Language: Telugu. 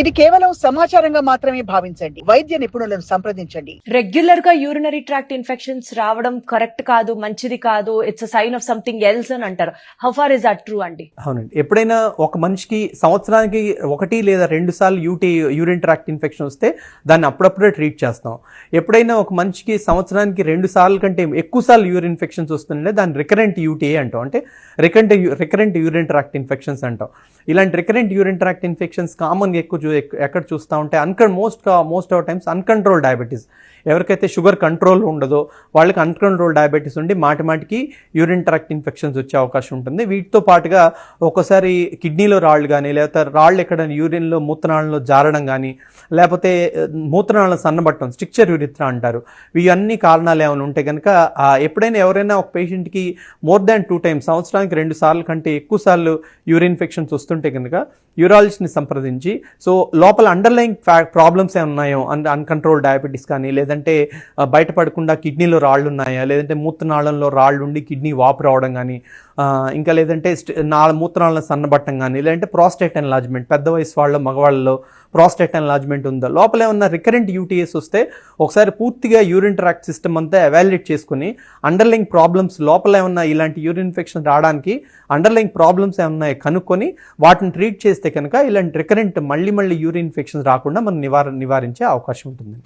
ఇది కేవలం సమాచారంగా మాత్రమే భావించండి. వైద్య నిపుణులను సంప్రదించండి. రెగ్యులర్ గా యూరినరీ ట్రాక్ట్ ఇన్ఫెక్షన్స్ రావడం కరెక్ట్ కాదు, మంచిది కాదు, it's a sign of something else అని అంటారు. How far is that true అండి? అవునండి. ఎప్పుడైనా ఒక మనిషికి సంవత్సరానికి 1 లేదా 2 సార్లు యూరిన్ ట్రాక్ట్ ఇన్ఫెక్షన్ వస్తే దాన్ని అప్పుడప్పుడే ట్రీట్ చేస్తాం. ఎప్పుడైనా ఒక మనిషికి సంవత్సరానికి 2 సార్లు కంటే ఎక్కువ సార్లు యూరిన్ ఇన్ఫెక్షన్స్ వస్తుంటే దాన్ని రికరెంట్ యూటీఏ అంటాం. అంటే రికరెంట్ యూరిన్ ట్రాక్ట్ ఇన్ఫెక్షన్స్ అంటాం. ఇలాంటి రికరెంట్ యూరిన్ ట్రాక్ట్ ఇన్ఫెక్షన్స్ కామన్గా ఎక్కడ చూస్తూ ఉంటే most of times uncontrol diabetes. ఎవరికైతే షుగర్ కంట్రోల్ ఉండదో వాళ్ళకి అన్కంట్రోల్ డయాబెటీస్ ఉండి మాటికి యూరిన్ ట్రాక్ట్ ఇన్ఫెక్షన్స్ వచ్చే అవకాశం ఉంటుంది. వీటితో పాటుగా ఒక్కోసారి కిడ్నీలో రాళ్ళు కానీ, లేకపోతే రాళ్ళు ఎక్కడ యూరిన్లో మూత్రనాళంలో జారడం కానీ, లేకపోతే మూత్రనాళం సన్నబట్టడం, స్ట్రిక్చర్ యూరిథ్రా అంటారు. ఇవన్నీ కారణాలు ఏమైనా ఉంటే కనుక ఎప్పుడైనా ఎవరైనా ఒక పేషెంట్కి మోర్ దాన్ 2 times సంవత్సరానికి 2 సార్లు కంటే ఎక్కువ సార్లు యూరిన్ ఇన్ఫెక్షన్స్ వస్తుంటే కనుక యూరాలజిస్ట్ని సంప్రదించి సో లోపల అండర్లైన్ ప్రాబ్లమ్స్ ఏమైనా ఉన్నాయో, అన్కంట్రోల్ డయాబెటీస్ కానీ, లేదంటే బయటపడకుండా కిడ్నీలో రాళ్ళు ఉన్నాయా, లేదంటే మూత్రనాళంలో రాళ్ళు ఉండి కిడ్నీ వాపు రావడం కానీ, ఇంకా లేదంటే మూత్రనాళం సన్నబట్టం కానీ, లేదంటే ప్రాస్టేట్ ఎన్లార్జ్మెంట్, పెద్ద వయసు వాళ్ళ మగవాళ్ళలో ప్రాస్టేట్ ఎన్లార్జ్మెంట్ ఉందో, లోపల ఏమన్నా రికరెంట్ యూటీఎస్ వస్తే ఒకసారి పూర్తిగా యూరిన్ ట్రాక్ట్ సిస్టమ్ అంతా ఎవాల్యుయేట్ చేసుకుని అండర్లైన్ ప్రాబ్లమ్స్ లోపల ఏమన్నా ఇలాంటి యూరిన్ ఇన్ఫెక్షన్ రావడానికి అండర్లైన్ ప్రాబ్లమ్స్ ఏమన్నా కనుక్కొని వాటిని ట్రీట్ చేస్తే కనుక ఇలాంటి రికరెంట్ మళ్ళీ యూరిన్ ఇన్ఫెక్షన్స్ రాకుండా మనం నివారించే అవకాశం ఉంటుంది.